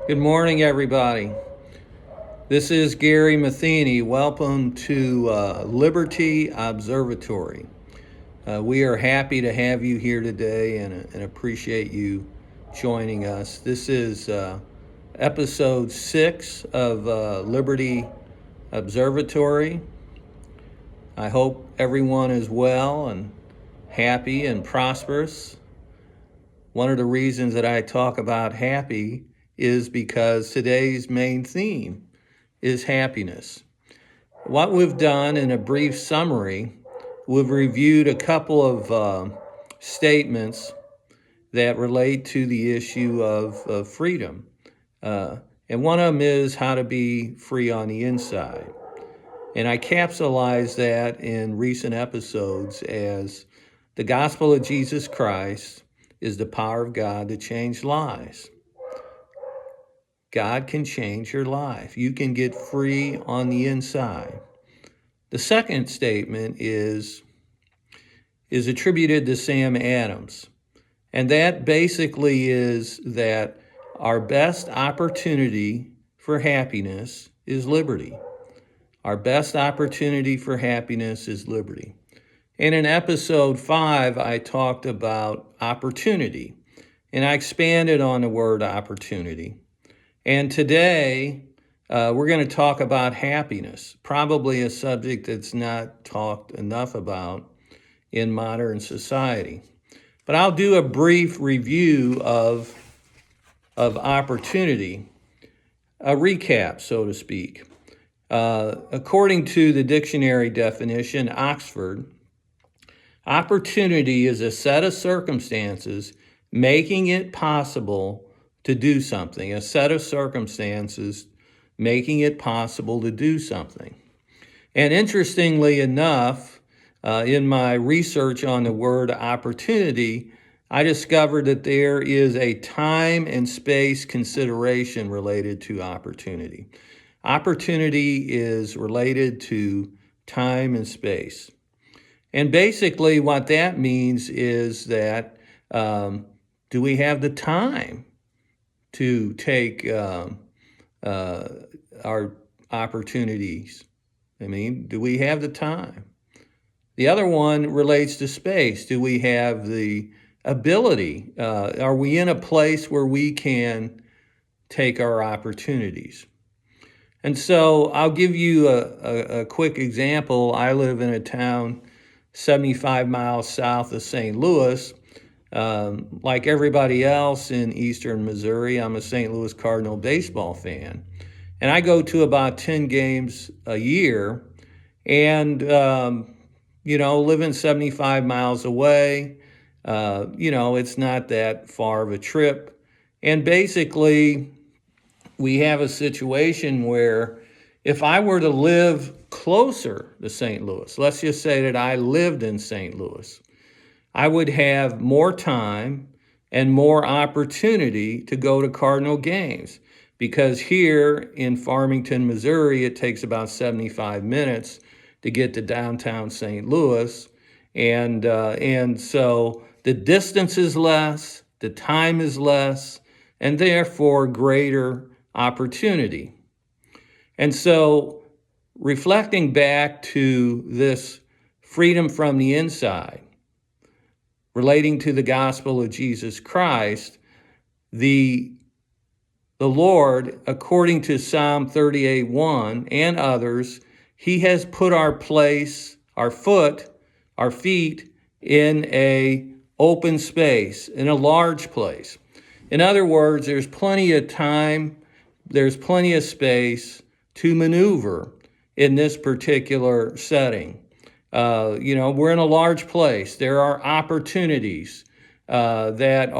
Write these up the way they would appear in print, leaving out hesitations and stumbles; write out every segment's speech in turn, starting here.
Good morning, everybody. This is Gary Matheny. Welcome to Liberty Observatory. We are happy to have you here today and appreciate you joining us. This is episode 6 of Liberty Observatory. I hope everyone is well and happy and prosperous. One of the reasons that I talk about happy is because today's main theme is happiness. What we've done in a brief summary, we've reviewed a couple of statements that relate to the issue of freedom. And one of them is how to be free on the inside. And I capsulized that in recent episodes as the gospel of Jesus Christ is the power of God to change lives. God can change your life. You can get free on the inside. The second statement is attributed to Sam Adams. And that basically is that our best opportunity for happiness is liberty. Our best opportunity for happiness is liberty. And in episode 5, I talked about opportunity. And I expanded on the word opportunity. And today, we're going to talk about happiness, probably a subject that's not talked enough about in modern society. But I'll do a brief review of opportunity, a recap, so to speak. According to the dictionary definition, Oxford, opportunity is a set of circumstances making it possible to do something, a set of circumstances making it possible to do something. And interestingly enough, in my research on the word opportunity, I discovered that there is a time and space consideration related to opportunity. Opportunity is related to time and space. And basically what that means is that do we have the time to take our opportunities? I mean, do we have the time? The other one relates to space. Do we have the ability? Are we in a place where we can take our opportunities? And so I'll give you a quick example. I live in a town 75 miles south of St. Louis. Like everybody else in eastern Missouri, I'm a St. Louis Cardinal baseball fan. And I go to about 10 games a year and, living 75 miles away, it's not that far of a trip. And basically, we have a situation where if I were to live closer to St. Louis, let's just say that I lived in St. Louis, I would have more time and more opportunity to go to Cardinal games, because here in Farmington, Missouri, it takes about 75 minutes to get to downtown St. Louis. And so the distance is less, the time is less, and therefore greater opportunity. And so reflecting back to this freedom from the inside, relating to the gospel of Jesus Christ, the Lord, according to Psalm 38:1 and others, he has put our feet in a open space, in a large place. In other words, there's plenty of time, there's plenty of space to maneuver in this particular setting. We're in a large place. There are opportunities that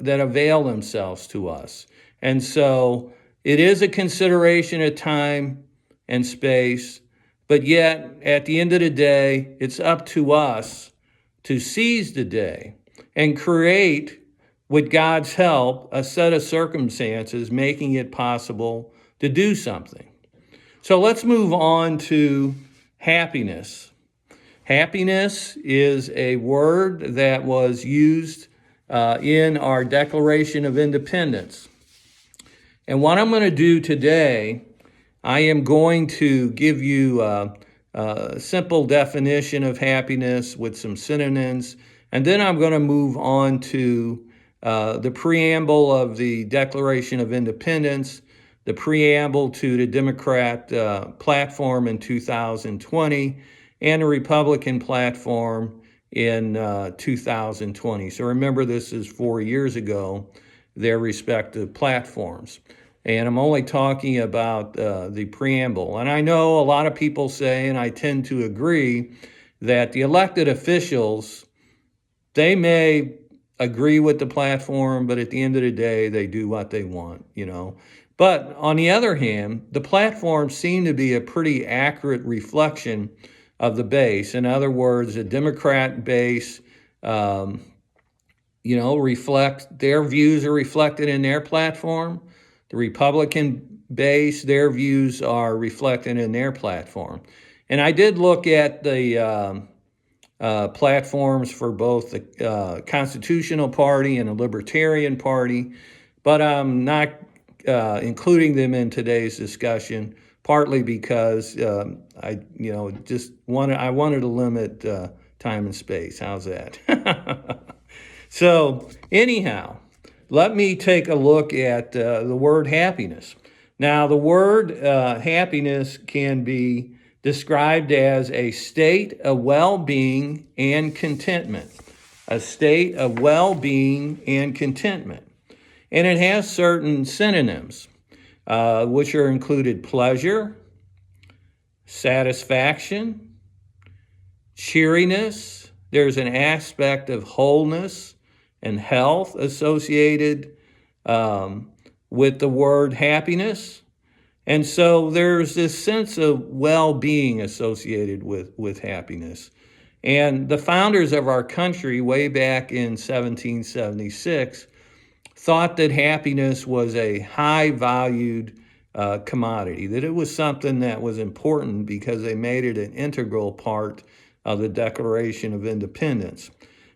avail themselves to us. And so it is a consideration of time and space, but yet at the end of the day, it's up to us to seize the day and create, with God's help, a set of circumstances making it possible to do something. So let's move on to happiness. Happiness is a word that was used in our Declaration of Independence. And what I'm going to do today, I am going to give you a simple definition of happiness with some synonyms, and then I'm going to move on to the preamble of the Declaration of Independence, the preamble to the Democrat platform in 2020, and the Republican platform in 2020. So remember, this is 4 years ago, their respective platforms. And I'm only talking about the preamble. And I know a lot of people say, and I tend to agree, that the elected officials, they may agree with the platform, but at the end of the day, they do what they want, you know. But on the other hand, the platforms seem to be a pretty accurate reflection of the base. In other words, the Democrat base, reflect their views are reflected in their platform. The Republican base, their views are reflected in their platform. And I did look at the platforms for both the Constitutional Party and the Libertarian Party, but I'm not including them in today's discussion, partly because I wanted to limit time and space. How's that? So anyhow, let me take a look at the word happiness. Now, the word happiness can be described as a state of well-being and contentment. A state of well-being and contentment. And it has certain synonyms, which are included pleasure, satisfaction, cheeriness. There's an aspect of wholeness and health associated with the word happiness. And so there's this sense of well-being associated with happiness. And the founders of our country, way back in 1776, thought that happiness was a high-valued commodity, that it was something that was important because they made it an integral part of the Declaration of Independence.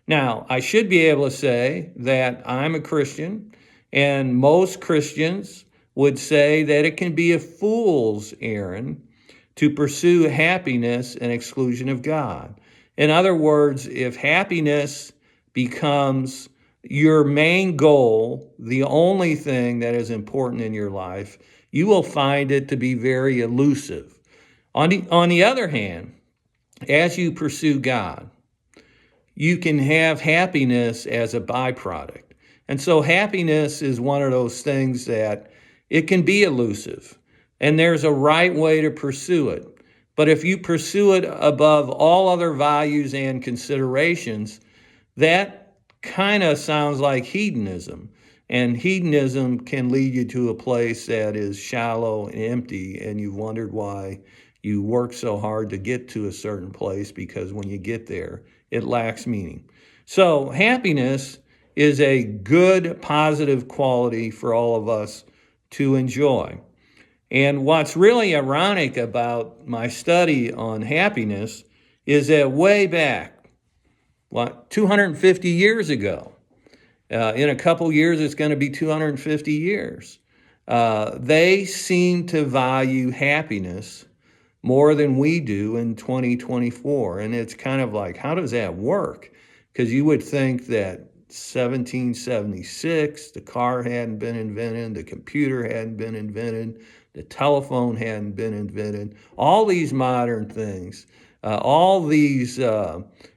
Now, I should be able to say that I'm a Christian, and most Christians would say that it can be a fool's errand to pursue happiness and exclusion of God. In other words, if happiness becomes your main goal, the only thing that is important in your life, you will find it to be very elusive. On the other hand, as you pursue God, you can have happiness as a byproduct. And so happiness is one of those things that it can be elusive, and there's a right way to pursue it. But if you pursue it above all other values and considerations, that kind of sounds like hedonism. And hedonism can lead you to a place that is shallow and empty, and you've wondered why you work so hard to get to a certain place, because when you get there, it lacks meaning. So happiness is a good, positive quality for all of us to enjoy. And what's really ironic about my study on happiness is that way back, 250 years ago, in a couple years, it's going to be 250 years, they seem to value happiness more than we do in 2024. And it's kind of like, how does that work? Because you would think that 1776, the car hadn't been invented, the computer hadn't been invented, the telephone hadn't been invented, all these modern things, all these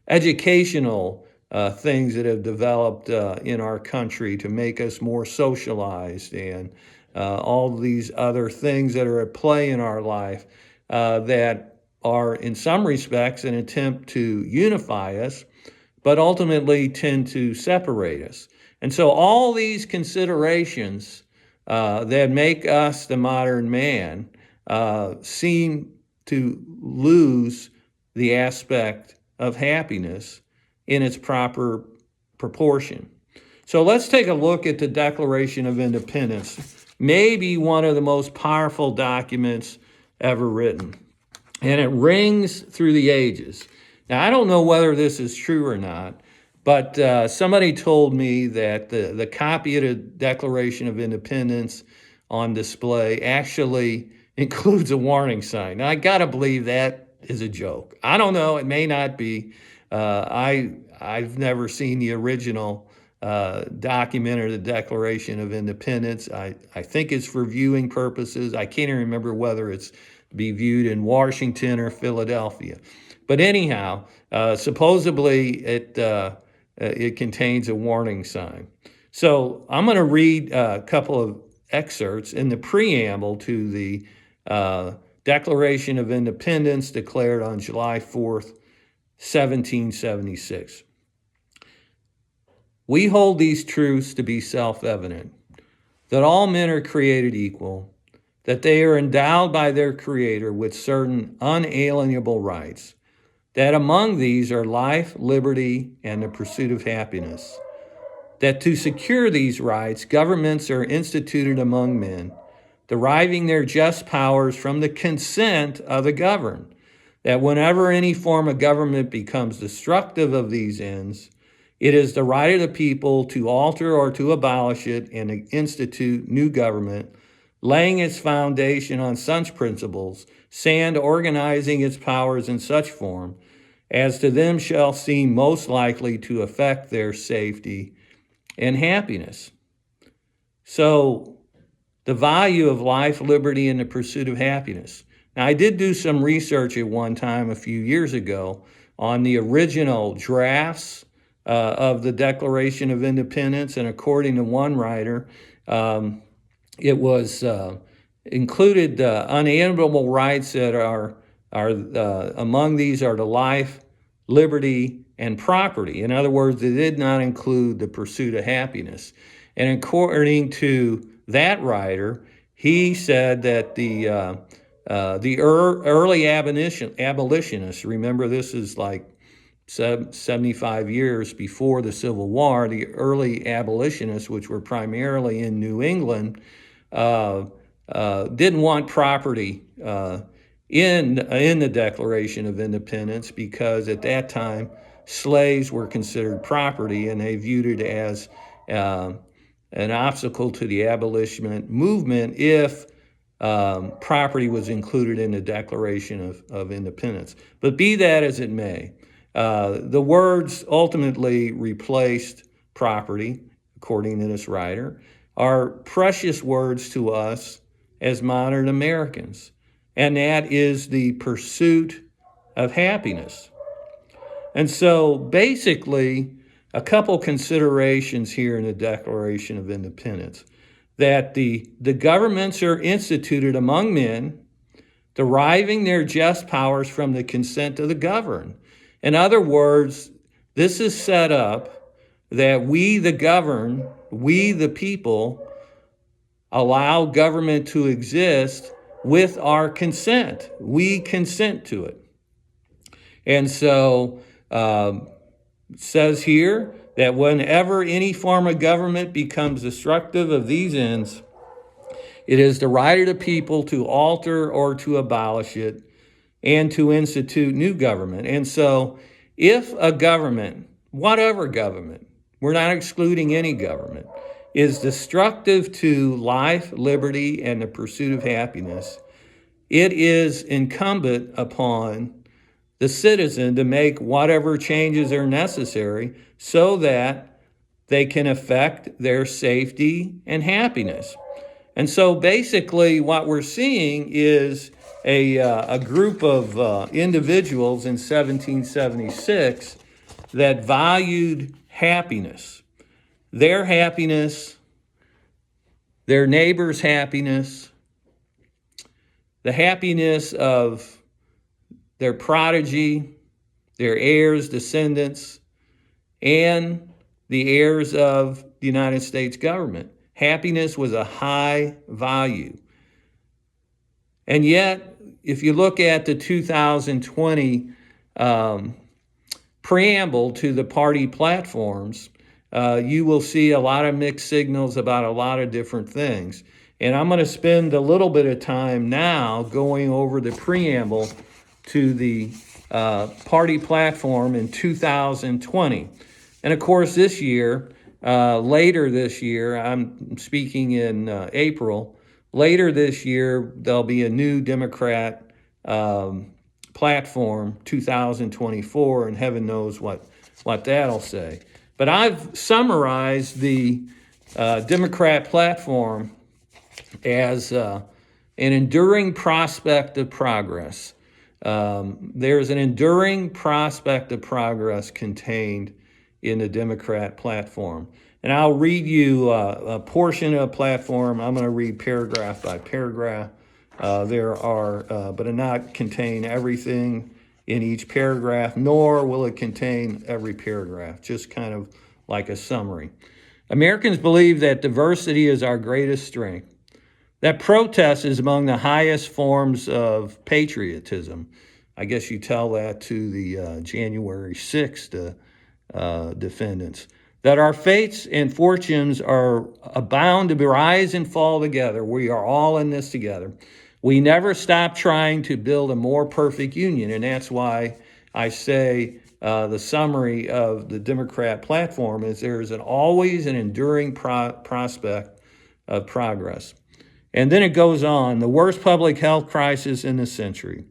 educational things that have developed in our country to make us more socialized, and all these other things that are at play in our life that are in some respects an attempt to unify us, but ultimately tend to separate us. And so all these considerations that make us the modern man seem to lose the aspect of happiness in its proper proportion. So let's take a look at the Declaration of Independence, maybe one of the most powerful documents ever written. And it rings through the ages. Now, I don't know whether this is true or not, but somebody told me that the copy of the Declaration of Independence on display actually includes a warning sign. Now, I got to believe that is a joke. I don't know. It may not be. I've never seen the original document or the Declaration of Independence. I think it's for viewing purposes. I can't even remember whether it's to be viewed in Washington or Philadelphia. But anyhow, supposedly it contains a warning sign. So I'm going to read a couple of excerpts in the preamble to the Declaration of Independence declared on July 4th, 1776. We hold these truths to be self-evident, that all men are created equal, that they are endowed by their Creator with certain unalienable rights, that among these are life, liberty, and the pursuit of happiness, that to secure these rights, governments are instituted among men, deriving their just powers from the consent of the governed, that whenever any form of government becomes destructive of these ends, it is the right of the people to alter or to abolish it and institute new government, laying its foundation on such principles, and organizing its powers in such form as to them shall seem most likely to affect their safety and happiness. So, the value of life, liberty, and the pursuit of happiness. Now, I did do some research at one time a few years ago on the original drafts of the Declaration of Independence, and according to one writer, it was included unalienable rights that are among these are the life, liberty, and property. In other words, it did not include the pursuit of happiness. And according to that writer, he said that the early abolitionists, remember this is like 75 years before the Civil War, the early abolitionists, which were primarily in New England, didn't want property in the Declaration of Independence because at that time slaves were considered property, and they viewed it as an obstacle to the abolition movement if property was included in the Declaration of Independence. But be that as it may, the words ultimately replaced property, according to this writer, are precious words to us as modern Americans, and that is the pursuit of happiness. And so basically, a couple considerations here in the Declaration of Independence, that the governments are instituted among men, deriving their just powers from the consent of the governed. In other words, this is set up that we, the governed, we, the people, allow government to exist with our consent. We consent to it. And so it says here that whenever any form of government becomes destructive of these ends, it is the right of the people to alter or to abolish it and to institute new government. And so if a government, whatever government, we're not excluding any government, is destructive to life, liberty, and the pursuit of happiness, it is incumbent upon the citizen to make whatever changes are necessary so that they can affect their safety and happiness. And so basically what we're seeing is a group of individuals in 1776 that valued happiness, their neighbor's happiness, the happiness of their prodigy, their heirs, descendants, and the heirs of the United States government. Happiness was a high value. And yet, if you look at the 2020 preamble to the party platforms, you will see a lot of mixed signals about a lot of different things. And I'm going to spend a little bit of time now going over the preamble to the party platform in 2020. And of course, this year, later this year, I'm speaking in April, Later this year, there'll be a new Democrat platform, 2024, and heaven knows what that'll say. But I've summarized the Democrat platform as an enduring prospect of progress. There's an enduring prospect of progress contained in the Democrat platform. And I'll read you a portion of the platform. I'm going to read paragraph by paragraph. There are, but it not contain everything in each paragraph, nor will it contain every paragraph, just kind of like a summary. Americans believe that diversity is our greatest strength, that protest is among the highest forms of patriotism. I guess you tell that to the January 6th defendants. That our fates and fortunes are bound to rise and fall together. We are all in this together. We never stop trying to build a more perfect union, and that's why I say the summary of the Democrat platform is there's always an enduring prospect of progress. And then it goes on, the worst public health crisis in the century.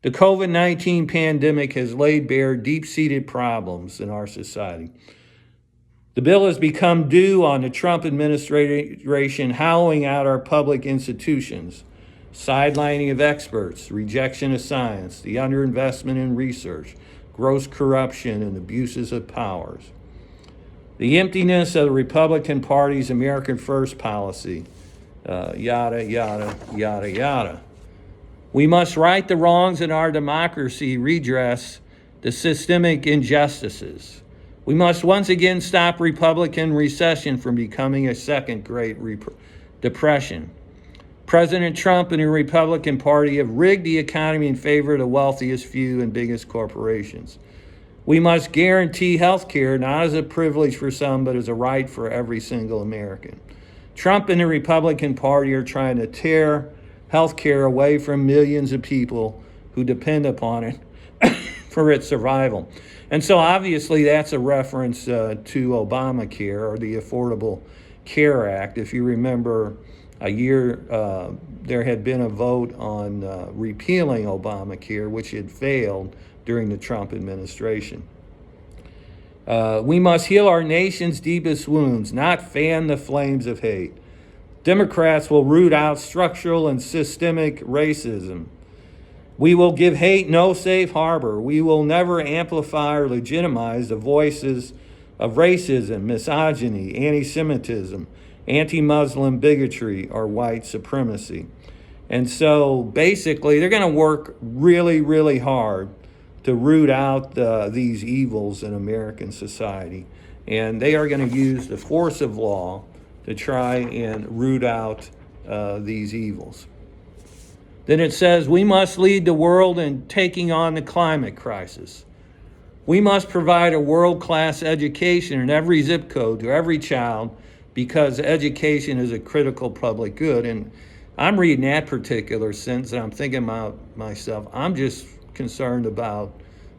The COVID-19 pandemic has laid bare deep-seated problems in our society. The bill has become due on the Trump administration howling out our public institutions, sidelining of experts, rejection of science, the underinvestment in research, gross corruption, and abuses of powers. The emptiness of the Republican Party's American First policy, yada, yada, yada, yada. We must right the wrongs in our democracy, redress the systemic injustices. We must once again stop Republican recession from becoming a second Great Depression. President Trump and the Republican Party have rigged the economy in favor of the wealthiest few and biggest corporations. We must guarantee health care not as a privilege for some, but as a right for every single American. Trump and the Republican Party are trying to tear health care away from millions of people who depend upon it for its survival. And so obviously that's a reference to Obamacare, or the Affordable Care Act. If you remember, there had been a vote on repealing Obamacare, which had failed during the Trump administration. We must heal our nation's deepest wounds, not fan the flames of hate. Democrats will root out structural and systemic racism. We will give hate no safe harbor. We will never amplify or legitimize the voices of racism, misogyny, anti-Semitism, anti-Muslim bigotry, or white supremacy. And so basically, they're going to work really, really hard to root out these evils in American society. And they are going to use the force of law to try and root out these evils. Then it says, we must lead the world in taking on the climate crisis. We must provide a world-class education in every zip code to every child, because education is a critical public good. And I'm reading that particular sentence and I'm thinking about myself, I'm just concerned about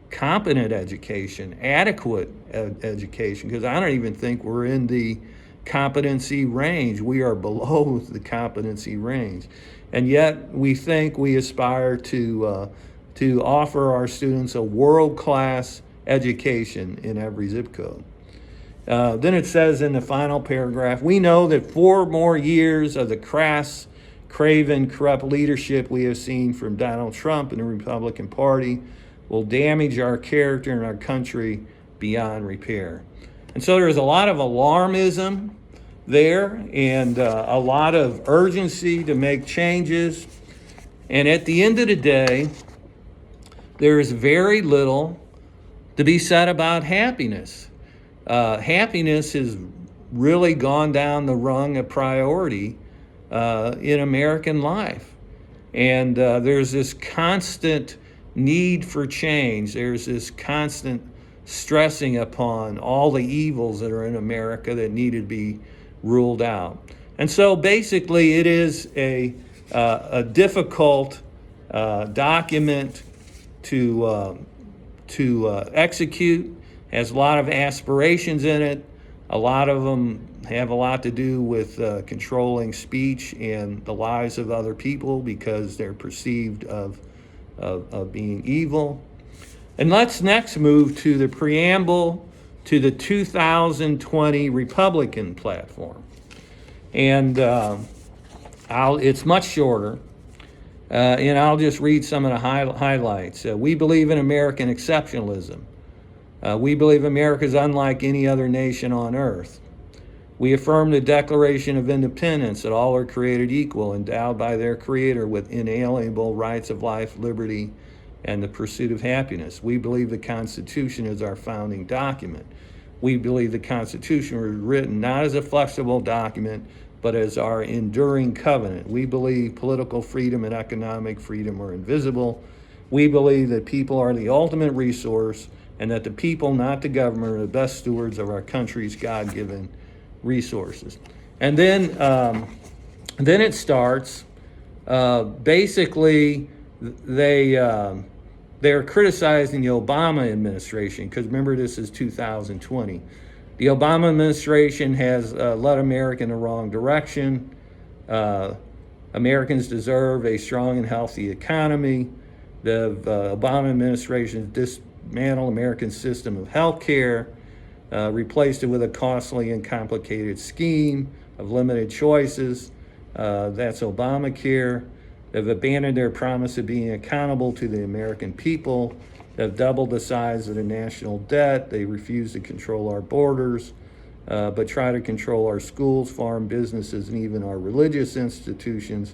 competent education, adequate education, because I don't even think we're in the competency range. We are below the competency range. And yet we think we aspire to offer our students a world-class education in every zip code. Then it says in the final paragraph, we know that 4 more years of the crass, craven, corrupt leadership we have seen from Donald Trump and the Republican Party will damage our character and our country beyond repair. And so there's a lot of alarmism there and a lot of urgency to make changes. And at the end of the day, there is very little to be said about happiness. Happiness has really gone down the rung of priority in American life. And there's this constant need for change. There's this constant stressing upon all the evils that are in America that need to be ruled out. And so basically it is a difficult document to execute, has a lot of aspirations in it, A lot of them have a lot to do with controlling speech and the lives of other people because they're perceived of being evil. And let's next move to the preamble to the 2020 Republican platform. And it's much shorter, and I'll just read some of the highlights. We believe in American exceptionalism. We believe America is unlike any other nation on earth. We affirm the Declaration of Independence that all are created equal, endowed by their Creator with inalienable rights of life, liberty, and the pursuit of happiness. We believe the Constitution is our founding document. We believe the Constitution was written not as a flexible document, but as our enduring covenant. We believe political freedom and economic freedom are invisible. We believe that people are the ultimate resource and that the people, not the government, are the best stewards of our country's God-given resources. And then it starts. Basically, they're criticizing the Obama administration because remember, this is 2020. The Obama administration has led America in the wrong direction. Americans deserve a strong and healthy economy. The Obama administration dismantled American system of health care, replaced it with a costly and complicated scheme of limited choices. That's Obamacare. They've abandoned their promise of being accountable to the American people. They've doubled the size of the national debt. They refuse to control our borders, but try to control our schools, farm businesses, and even our religious institutions.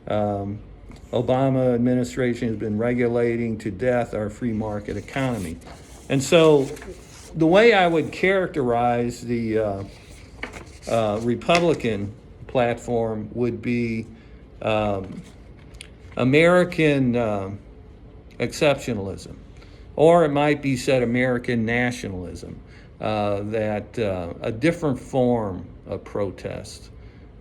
Obama administration has been regulating to death our free market economy. And so the way I would characterize the Republican platform would be American exceptionalism, or it might be said American nationalism, that a different form of protest,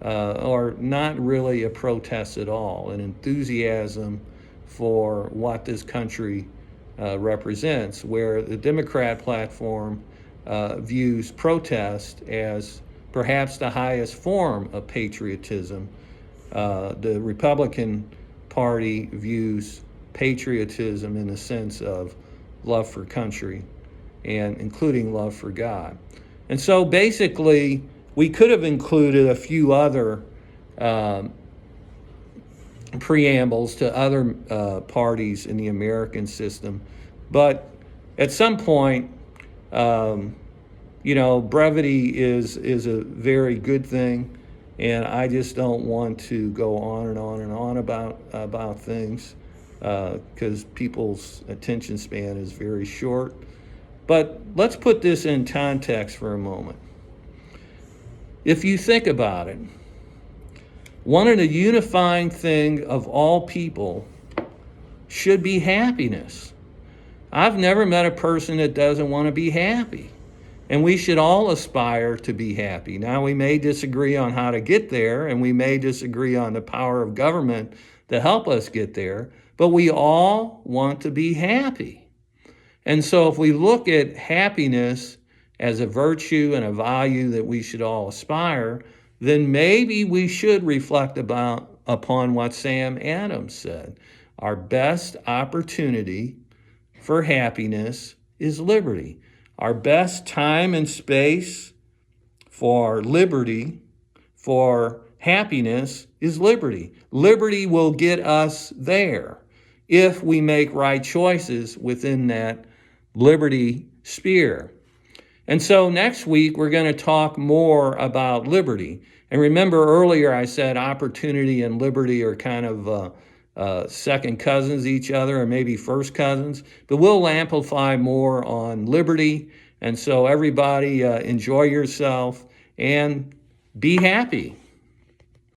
or not really a protest at all, an enthusiasm for what this country represents, where the Democrat platform views protest as perhaps the highest form of patriotism. The Republican Party views patriotism in the sense of love for country and including love for God. And so basically, we could have included a few other preambles to other parties in the American system, but at some point, brevity is a very good thing. And I just don't want to go on and on and on about things because people's attention span is very short. But let's put this in context for a moment. If you think about it, one of the unifying thing of all people should be happiness. I've never met a person that doesn't want to be happy. And we should all aspire to be happy. Now, we may disagree on how to get there, and we may disagree on the power of government to help us get there, but we all want to be happy. And so if we look at happiness as a virtue and a value that we should all aspire, then maybe we should reflect upon what Sam Adams said. Our best opportunity for happiness is liberty. Our best time and space for liberty, for happiness, is liberty. Liberty will get us there if we make right choices within that liberty sphere. And so next week, we're going to talk more about liberty. And remember earlier I said opportunity and liberty are kind of second cousins each other, or maybe first cousins, but we'll amplify more on liberty. And so everybody enjoy yourself and be happy.